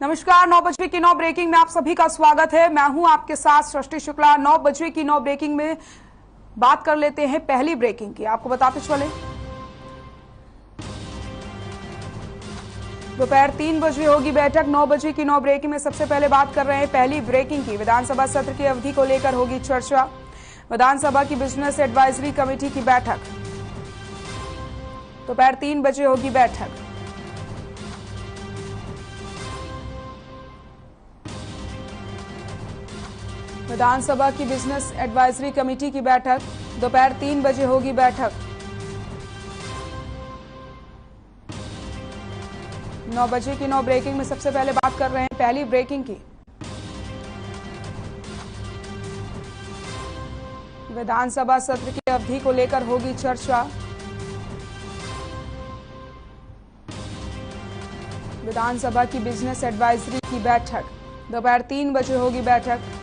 नमस्कार। 9 बजे की 9 ब्रेकिंग में आप सभी का स्वागत है। मैं हूं आपके साथ सृष्टि शुक्ला। 9 बजे की 9 ब्रेकिंग में बात कर लेते हैं पहली ब्रेकिंग की। आपको बताते चले दोपहर 3 बजे होगी बैठक। 9 बजे की 9 ब्रेकिंग में सबसे पहले बात कर रहे हैं पहली ब्रेकिंग की। विधानसभा सत्र की अवधि को लेकर होगी चर्चा। विधानसभा की बिजनेस एडवाइजरी कमेटी की बैठक दोपहर 3 बजे होगी बैठक। विधानसभा की बिजनेस एडवाइजरी कमेटी की बैठक दोपहर 3 बजे होगी बैठक। 9 बजे की 9 ब्रेकिंग में सबसे पहले बात कर रहे हैं पहली ब्रेकिंग की। विधानसभा सत्र की अवधि को लेकर होगी चर्चा। विधानसभा की बिजनेस एडवाइजरी की बैठक दोपहर 3 बजे होगी बैठक।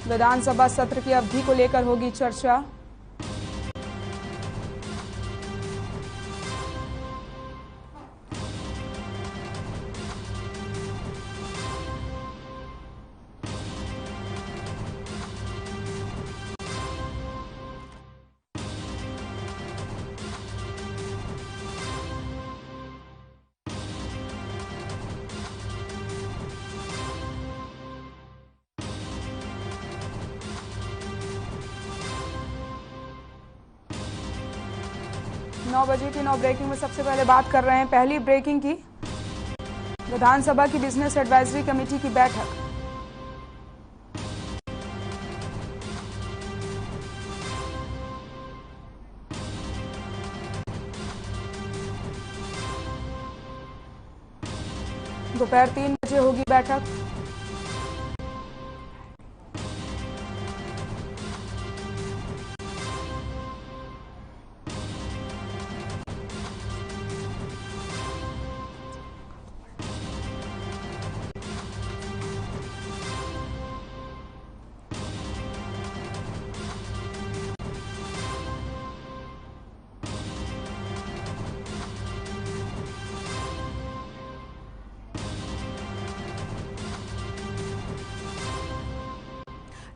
विधानसभा सत्र की अवधि को लेकर होगी चर्चा। नौ बजे की 9 ब्रेकिंग में सबसे पहले बात कर रहे हैं पहली ब्रेकिंग की। विधानसभा की बिजनेस एडवाइजरी कमेटी की बैठक दोपहर 3 बजे होगी बैठक।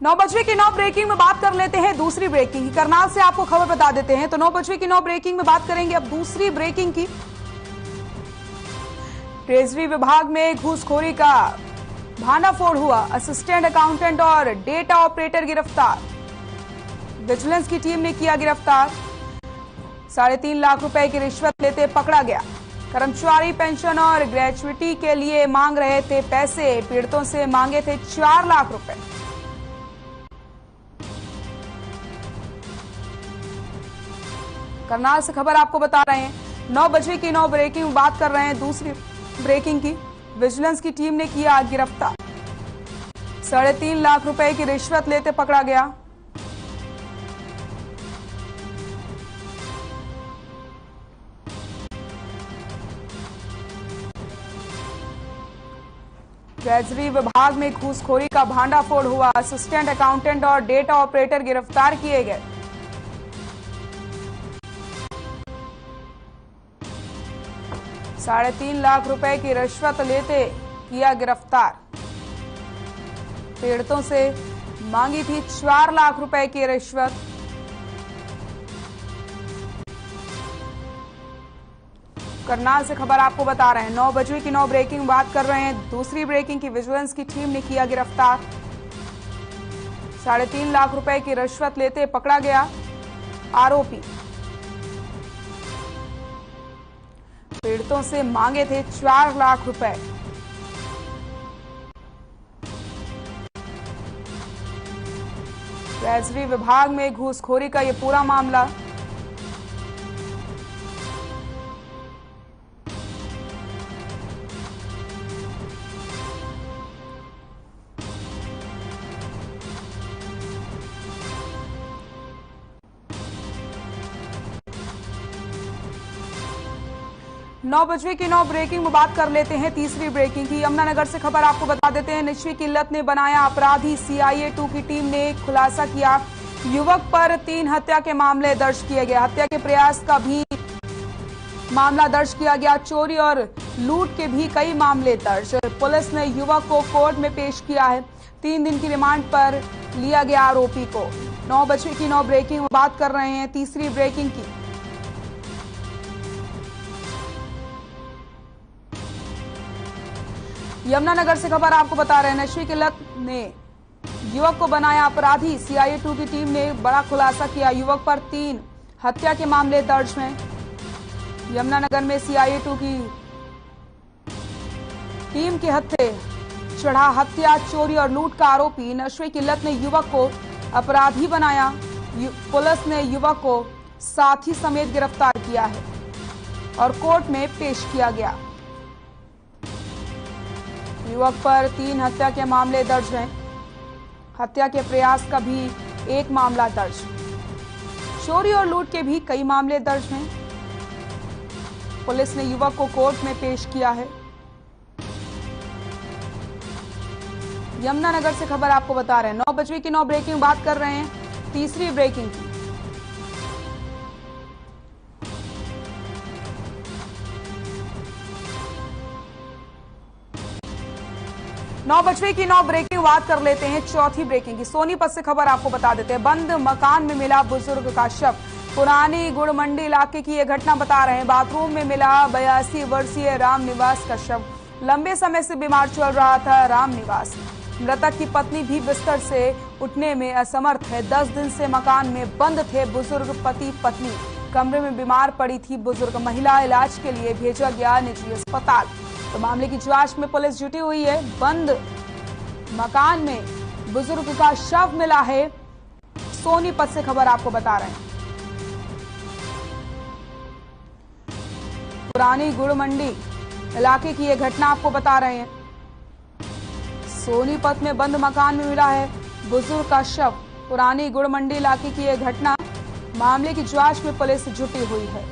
नौ बजे की 9 ब्रेकिंग में बात कर लेते हैं दूसरी ब्रेकिंग की। करनाल से आपको खबर बता देते हैं। तो 9 बजे की 9 ब्रेकिंग में बात करेंगे अब दूसरी ब्रेकिंग की। ट्रेजरी विभाग में घूसखोरी का भांडाफोड़ हुआ। असिस्टेंट अकाउंटेंट और डेटा ऑपरेटर गिरफ्तार। विजिलेंस की टीम ने किया गिरफ्तार। 3.5 लाख रुपए की रिश्वत लेते पकड़ा गया। कर्मचारी पेंशन और ग्रेच्युटी के लिए मांग रहे थे पैसे। पीड़ितों से मांगे थे 4 लाख रुपए। करनाल से खबर आपको बता रहे हैं। 9 बजे की 9 ब्रेकिंग में बात कर रहे हैं दूसरी ब्रेकिंग की। विजिलेंस की टीम ने किया गिरफ्तार। 3.5 लाख रुपए की रिश्वत लेते पकड़ा गया। ट्रेजरी विभाग में घूसखोरी का भांडाफोड़ हुआ। असिस्टेंट अकाउंटेंट और डेटा ऑपरेटर गिरफ्तार किए गए। 3.5 लाख रुपए की रिश्वत लेते किया गिरफ्तार। पीड़ितों से मांगी थी 4 लाख रुपए की रिश्वत। करनाल से खबर आपको बता रहे हैं। 9 बजे की 9 ब्रेकिंग बात कर रहे हैं दूसरी ब्रेकिंग की। विजिलेंस की टीम ने किया गिरफ्तार। 3.5 लाख रुपए की रिश्वत लेते पकड़ा गया आरोपी। पीड़ितों से मांगे थे 4 लाख रुपए। ट्रेजरी विभाग में घूसखोरी का यह पूरा मामला। नौ बजे की 9 ब्रेकिंग में बात कर लेते हैं तीसरी ब्रेकिंग की। यमुनानगर से खबर आपको बता देते हैं। नशे की लत ने बनाया अपराधी। CIA 2 की टीम ने खुलासा किया। युवक पर 3 हत्या के मामले दर्ज किए गए। हत्या के प्रयास का भी मामला दर्ज किया गया। चोरी और लूट के भी कई मामले दर्ज। पुलिस ने युवक को कोर्ट में पेश किया है। 3 दिन की रिमांड पर लिया गया आरोपी को। 9 बजे की 9 ब्रेकिंग बात कर रहे हैं, तीसरी ब्रेकिंग की। यमुनानगर से खबर आपको बता रहे हैं, नशे की लत ने युवक को बनाया अपराधी। सीआईए 2 की टीम ने बड़ा खुलासा किया। युवक पर 3 हत्या के मामले दर्ज हैं। यमुनानगर में सीआईए 2 की टीम के हत्थे चढ़ा हत्या, चोरी और लूट का आरोपी। नशे की लत ने युवक को अपराधी बनाया। पुलिस ने युवक को साथी समेत गिरफ्तार किया है और कोर्ट में पेश किया गया। युवक पर 3 हत्या के मामले दर्ज हैं। हत्या के प्रयास का भी एक मामला दर्ज। चोरी और लूट के भी कई मामले दर्ज हैं। पुलिस ने युवक को कोर्ट में पेश किया है। यमुनानगर से खबर आपको बता रहे हैं, 9 बजे की 9 ब्रेकिंग बात कर रहे हैं, तीसरी ब्रेकिंग की। 9 बजे की 9 ब्रेकिंग बात कर लेते हैं, चौथी ब्रेकिंग की। सोनीपत से खबर आपको बता देते हैं, बंद मकान में मिला बुजुर्ग का शव। पुरानी गुड़ मंडी इलाके की यह घटना बता रहे हैं। बाथरूम में मिला 82 वर्षीय राम निवास का शव। लंबे समय से बीमार चल रहा था राम निवास। मृतक की पत्नी भी बिस्तर से उठने में असमर्थ है। 10 दिन से मकान में बंद थे बुजुर्ग पति पत्नी। कमरे में बीमार पड़ी थी बुजुर्ग महिला। इलाज के लिए भेजा गया निजी अस्पताल। तो मामले की जांच में पुलिस जुटी हुई है। बंद मकान में बुजुर्ग का शव मिला है। सोनीपत से खबर आपको बता रहे हैं। पुरानी गुड़ मंडी इलाके की यह घटना आपको बता रहे हैं। सोनीपत में बंद मकान में मिला है बुजुर्ग का शव। पुरानी गुड़ मंडी इलाके की यह घटना। मामले की जांच में पुलिस जुटी हुई है।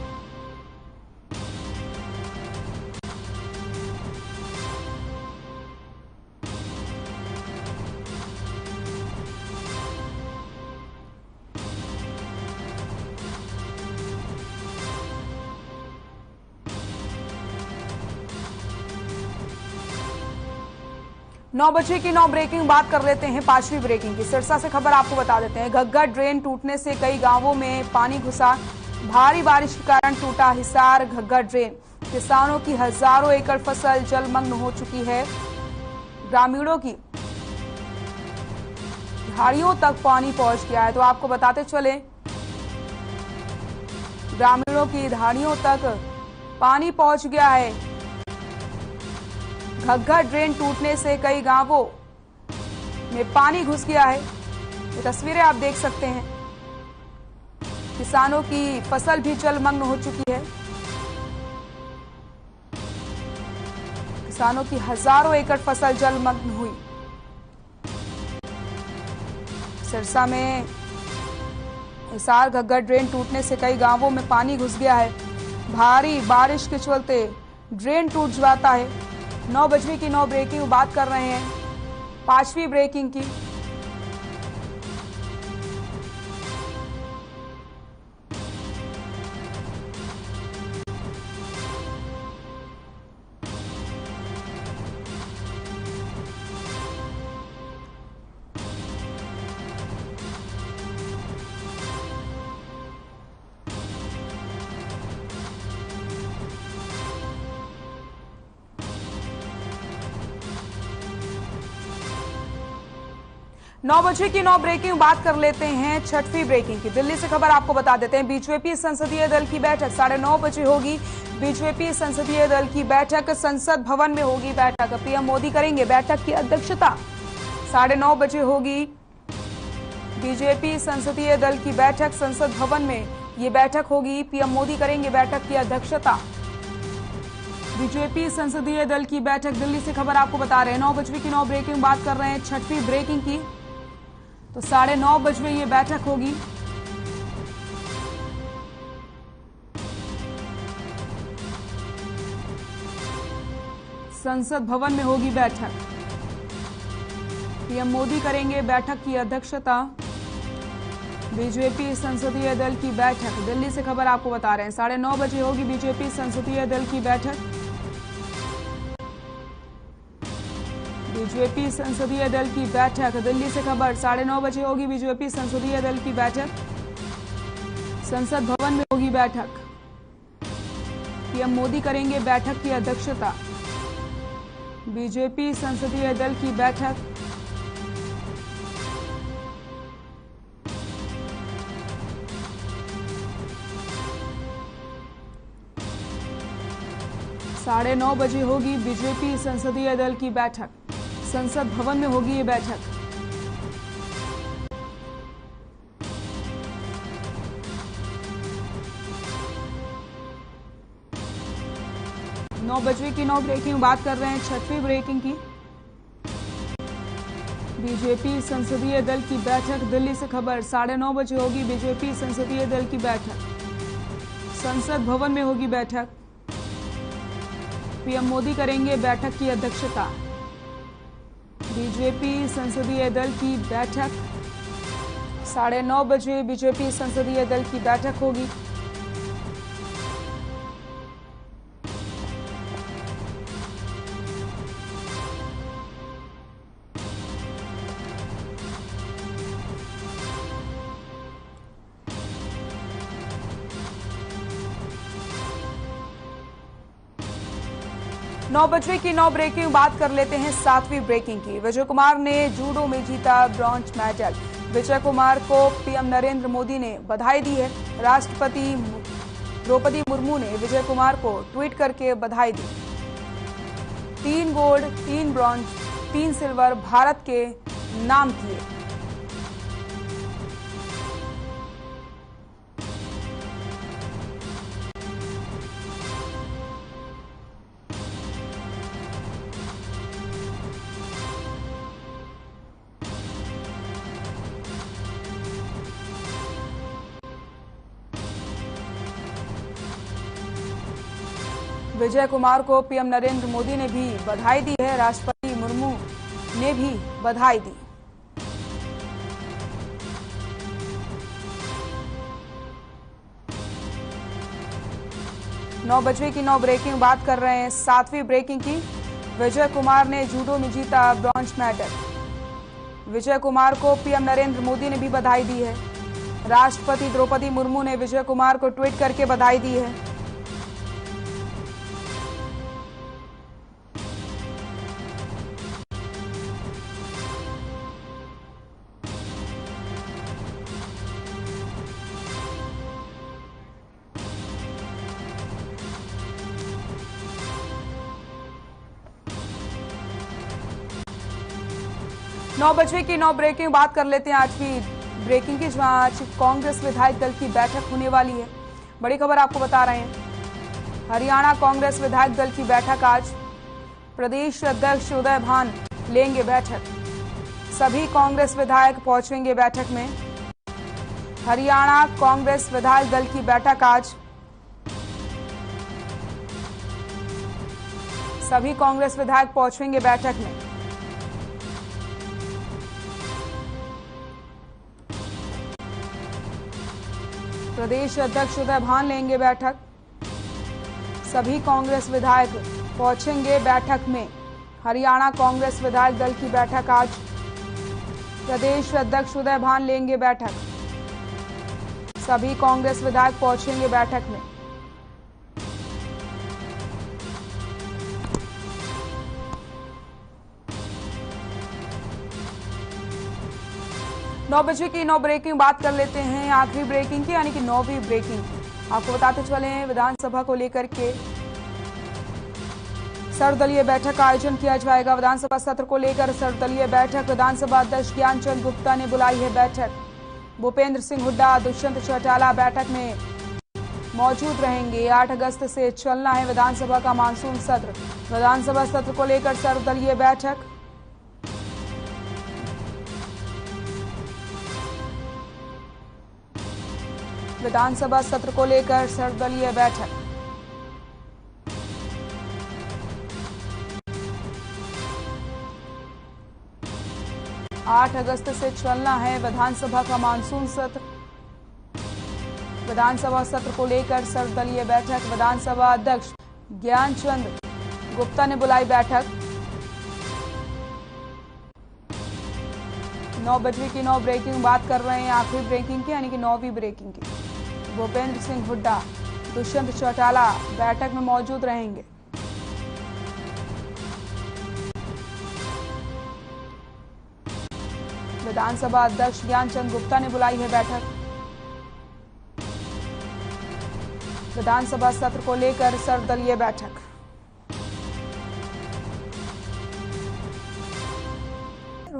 नौ बजे की 9 ब्रेकिंग बात कर लेते हैं, 5वीं ब्रेकिंग की। सिरसा से खबर आपको बता देते हैं, घग्गर ड्रेन टूटने से कई गांवों में पानी घुसा। भारी बारिश के कारण टूटा हिसार घग्गर ड्रेन। किसानों की हजारों एकड़ फसल जलमग्न हो चुकी है। ग्रामीणों की झाड़ियों तक पानी पहुंच गया है। तो आपको बताते चले, ग्रामीणों की झाड़ियों तक पानी पहुंच गया है। घग्गर ड्रेन टूटने से कई गांवों में पानी घुस गया है। ये तस्वीरें आप देख सकते हैं। किसानों की फसल भी जलमग्न हो चुकी है। किसानों की हजारों एकड़ फसल जलमग्न हुई। सिरसा में हिसार घग्गर ड्रेन टूटने से कई गांवों में पानी घुस गया है। भारी बारिश के चलते ड्रेन टूट जाता है। 9 बजे की 9 ब्रेकिंग बात कर रहे हैं, 5वीं ब्रेकिंग की। नौ बजे की 9 ब्रेकिंग बात कर लेते हैं, 6वीं ब्रेकिंग की। दिल्ली से खबर आपको बता देते हैं, बीजेपी संसदीय दल की बैठक 9:30 बजे होगी। बीजेपी संसदीय दल की बैठक संसद भवन में होगी। बैठक पीएम मोदी करेंगे बैठक की अध्यक्षता। 9:30 बजे होगी बीजेपी संसदीय दल की बैठक संसद भवन में। ये बैठक होगी, पीएम मोदी करेंगे बैठक की अध्यक्षता। बीजेपी संसदीय दल की बैठक दिल्ली से खबर आपको बता रहे हैं। 9 बजे की 9 ब्रेकिंग बात कर रहे हैं, 6वीं ब्रेकिंग की। तो 9:30 बजे ये बैठक होगी। संसद भवन में होगी बैठक। पीएम मोदी करेंगे बैठक की अध्यक्षता। बीजेपी संसदीय दल की बैठक दिल्ली से खबर आपको बता रहे हैं, 9:30 बजे होगी बीजेपी संसदीय दल की बैठक। बीजेपी संसदीय दल की बैठक, दिल्ली से खबर 9:30 बजे होगी बीजेपी संसदीय दल की बैठक। संसद भवन में होगी बैठक। पीएम मोदी करेंगे बैठक की अध्यक्षता। बीजेपी संसदीय दल की बैठक। साढ़े 9 बजे होगी बीजेपी संसदीय दल की बैठक। संसद भवन में होगी ये बैठक। नौ बजे की 9 ब्रेकिंग बात कर रहे हैं, 6वीं ब्रेकिंग की। बीजेपी संसदीय दल की बैठक, दिल्ली से खबर 9:30 बजे होगी बीजेपी संसदीय दल की बैठक। संसद भवन में होगी बैठक। पीएम मोदी करेंगे बैठक की अध्यक्षता। बीजेपी संसदीय दल की बैठक 9:30 बजे बीजेपी संसदीय दल की बैठक होगी। नौ बजे की 9 ब्रेकिंग बात कर लेते हैं 7वीं ब्रेकिंग की। विजय कुमार ने जूडो में जीता ब्रॉन्ज मेडल। विजय कुमार को पीएम नरेंद्र मोदी ने बधाई दी है। राष्ट्रपति द्रौपदी मुर्मू ने विजय कुमार को ट्वीट करके बधाई दी। 3 गोल्ड, 3 ब्रॉन्ज, 3 सिल्वर भारत के नाम किए। विजय कुमार को पीएम नरेंद्र मोदी ने भी बधाई दी है। राष्ट्रपति मुर्मू ने भी बधाई दी। नौ बजे की 9 ब्रेकिंग बात कर रहे हैं 7वीं ब्रेकिंग की। विजय कुमार ने जूडो में जीता ब्रॉन्ज मेडल। विजय कुमार को पीएम नरेंद्र मोदी ने भी बधाई दी है। राष्ट्रपति द्रौपदी मुर्मू ने विजय कुमार को ट्वीट करके बधाई दी है। नौ बजे की 9 ब्रेकिंग बात कर लेते हैं 8वीं ब्रेकिंग की, जहां आज कांग्रेस विधायक दल की बैठक होने वाली है। बड़ी खबर आपको बता रहे हैं, हरियाणा कांग्रेस विधायक दल की बैठक आज। प्रदेश अध्यक्ष उदय भान लेंगे बैठक। सभी कांग्रेस विधायक पहुंचेंगे बैठक में। हरियाणा कांग्रेस विधायक दल की बैठक आज। सभी कांग्रेस विधायक पहुंचेंगे बैठक में। प्रदेश अध्यक्ष उदय भान लेंगे बैठक। सभी कांग्रेस विधायक पहुंचेंगे बैठक में। हरियाणा कांग्रेस विधायक दल की बैठक आज। प्रदेश अध्यक्ष उदय भान लेंगे बैठक। सभी कांग्रेस विधायक पहुंचेंगे बैठक में। नौ बजे की 9 ब्रेकिंग बात कर लेते हैं आखिरी ब्रेकिंग की, यानी कि 9वीं ब्रेकिंग की। आपको बताते चले विधानसभा को लेकर के सर्वदलीय बैठक का आयोजन किया जाएगा। विधानसभा सत्र को लेकर सर्वदलीय बैठक, विधानसभा अध्यक्ष ज्ञानचंद गुप्ता ने बुलाई है बैठक। भूपेंद्र सिंह हुड्डा, दुष्यंत चौटाला बैठक में मौजूद रहेंगे। 8 अगस्त से चलना है विधानसभा का मानसून सत्र। विधानसभा सत्र को लेकर सर्वदलीय बैठक। विधानसभा सत्र को लेकर सर्वदलीय बैठक। आठ अगस्त से चलना है विधानसभा का मानसून सत्र। विधानसभा सत्र को लेकर सर्वदलीय बैठक। विधानसभा अध्यक्ष ज्ञानचंद गुप्ता ने बुलाई बैठक। 9 बजे की 9 ब्रेकिंग बात कर रहे हैं, आखिरी ब्रेकिंग की यानी कि 9वीं ब्रेकिंग की। भूपेंद्र सिंह हुड्डा, दुष्यंत चौटाला बैठक में मौजूद रहेंगे। विधानसभा अध्यक्ष ज्ञानचंद गुप्ता ने बुलाई है बैठक। विधानसभा सत्र को लेकर सर्वदलीय बैठक।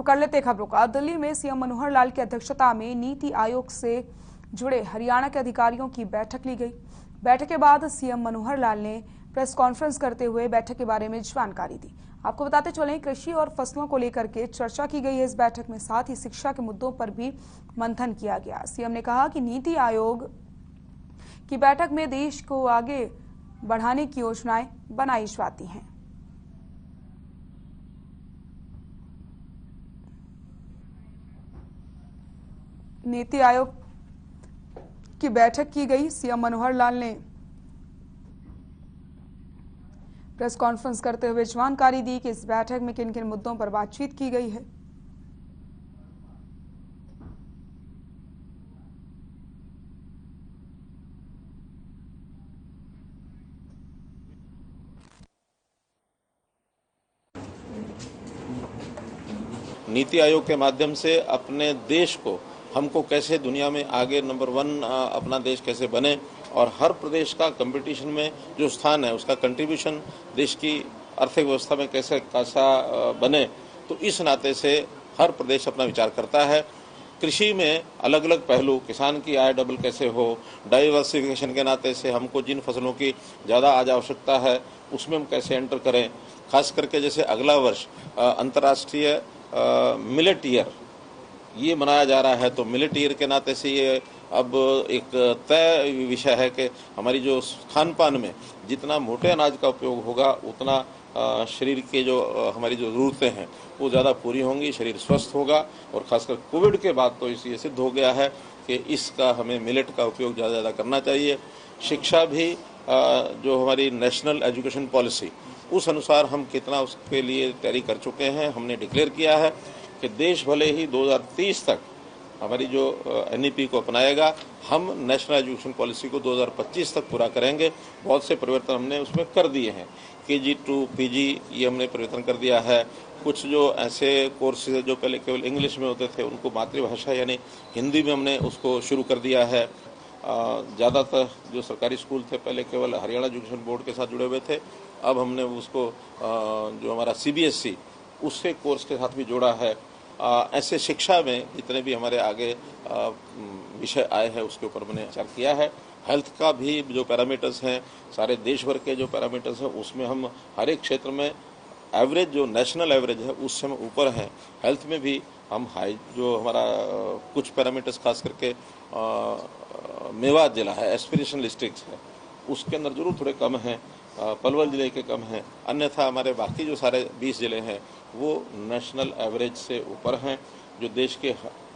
कर लेते खबरों का। दिल्ली में सीएम मनोहर लाल की अध्यक्षता में नीति आयोग से जुड़े हरियाणा के अधिकारियों की बैठक ली गई। बैठक के बाद सीएम मनोहर लाल ने प्रेस कॉन्फ्रेंस करते हुए बैठक के बारे में जानकारी दी। आपको बताते चलें, कृषि और फसलों को लेकर के चर्चा की गई है इस बैठक में। साथ ही शिक्षा के मुद्दों पर भी मंथन किया गया। सीएम ने कहा कि नीति आयोग की बैठक में देश को आगे बढ़ाने की योजनाएं बनाई जाती हैं। नीति आयोग की बैठक की गई। सीएम मनोहर लाल ने प्रेस कॉन्फ्रेंस करते हुए जानकारी दी कि इस बैठक में किन किन मुद्दों पर बातचीत की गई है। नीति आयोग के माध्यम से अपने देश को, हमको कैसे दुनिया में आगे नंबर 1 अपना देश कैसे बने और हर प्रदेश का कंपटीशन में जो स्थान है उसका कंट्रीब्यूशन देश की आर्थिक व्यवस्था में कैसे बने, तो इस नाते से हर प्रदेश अपना विचार करता है। कृषि में अलग अलग पहलू, किसान की आय डबल कैसे हो, डाइवर्सिफिकेशन के नाते से हमको जिन फसलों की ज़्यादा आज आवश्यकता है उसमें हम कैसे एंटर करें। खास करके जैसे अगला वर्ष अंतर्राष्ट्रीय मिलेट ईयर ये मनाया जा रहा है, तो मिलेट ईयर के नाते से ये अब एक तय विषय है कि हमारी जो खान पान में जितना मोटे अनाज का उपयोग होगा उतना शरीर के जो हमारी जो ज़रूरतें हैं वो ज़्यादा पूरी होंगी, शरीर स्वस्थ होगा। और खासकर कोविड के बाद तो ये सिद्ध हो गया है कि इसका हमें मिलेट का उपयोग ज़्यादा करना चाहिए। शिक्षा भी जो हमारी नेशनल एजुकेशन पॉलिसी उस अनुसार हम कितना उसके लिए तैयारी कर चुके हैं। हमने डिक्लेयर किया है कि देश भले ही 2030 तक हमारी जो एनईपी को अपनाएगा, हम नेशनल एजुकेशन पॉलिसी को 2025 तक पूरा करेंगे। बहुत से परिवर्तन हमने उसमें कर दिए हैं। KG to PG ये हमने परिवर्तन कर दिया है। कुछ जो ऐसे कोर्सेज जो पहले केवल इंग्लिश में होते थे उनको मातृभाषा यानी हिंदी में हमने उसको शुरू कर दिया है। ज़्यादातर जो सरकारी स्कूल थे पहले केवल हरियाणा एजुकेशन बोर्ड के साथ जुड़े हुए थे, अब हमने उसको जो हमारा CBSE उसके कोर्स के साथ भी जोड़ा है। ऐसे शिक्षा में जितने भी हमारे आगे विषय आए हैं उसके ऊपर मैंने विचार किया है। हेल्थ का भी जो पैरामीटर्स हैं, सारे देश भर के जो पैरामीटर्स हैं उसमें हम हर एक क्षेत्र में एवरेज जो नेशनल एवरेज है उससे हम ऊपर हैं। हेल्थ में भी हम हाई जो हमारा कुछ पैरामीटर्स खास करके मेवात जिला है, एस्पिरेशनल डिस्ट्रिक्ट है, उसके अंदर जरूर थोड़े कम हैं। पलवल जिले के कम हैं। अन्यथा हमारे बाकी जो सारे 20 जिले हैं वो नेशनल एवरेज से ऊपर हैं। जो देश के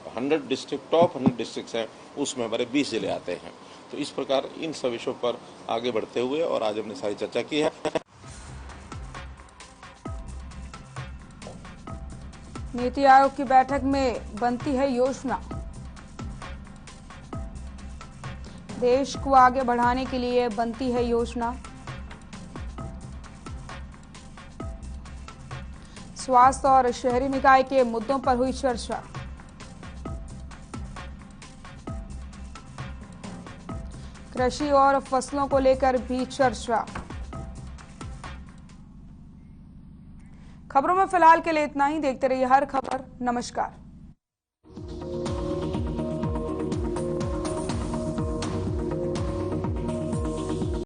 100 डिस्ट्रिक्ट टॉप 100 डिस्ट्रिक्ट्स हैं उसमें हमारे 20 जिले आते हैं। तो इस प्रकार इन सब विषयों पर आगे बढ़ते हुए और आज हमने सारी चर्चा की है। नीति आयोग की बैठक में बनती है योजना। देश को आगे बढ़ाने के लिए बनती है योजना। स्वास्थ्य और शहरी निकाय के मुद्दों पर हुई चर्चा। कृषि और फसलों को लेकर भी चर्चा। खबरों में फिलहाल के लिए इतना ही। देखते रहिए हर खबर। नमस्कार।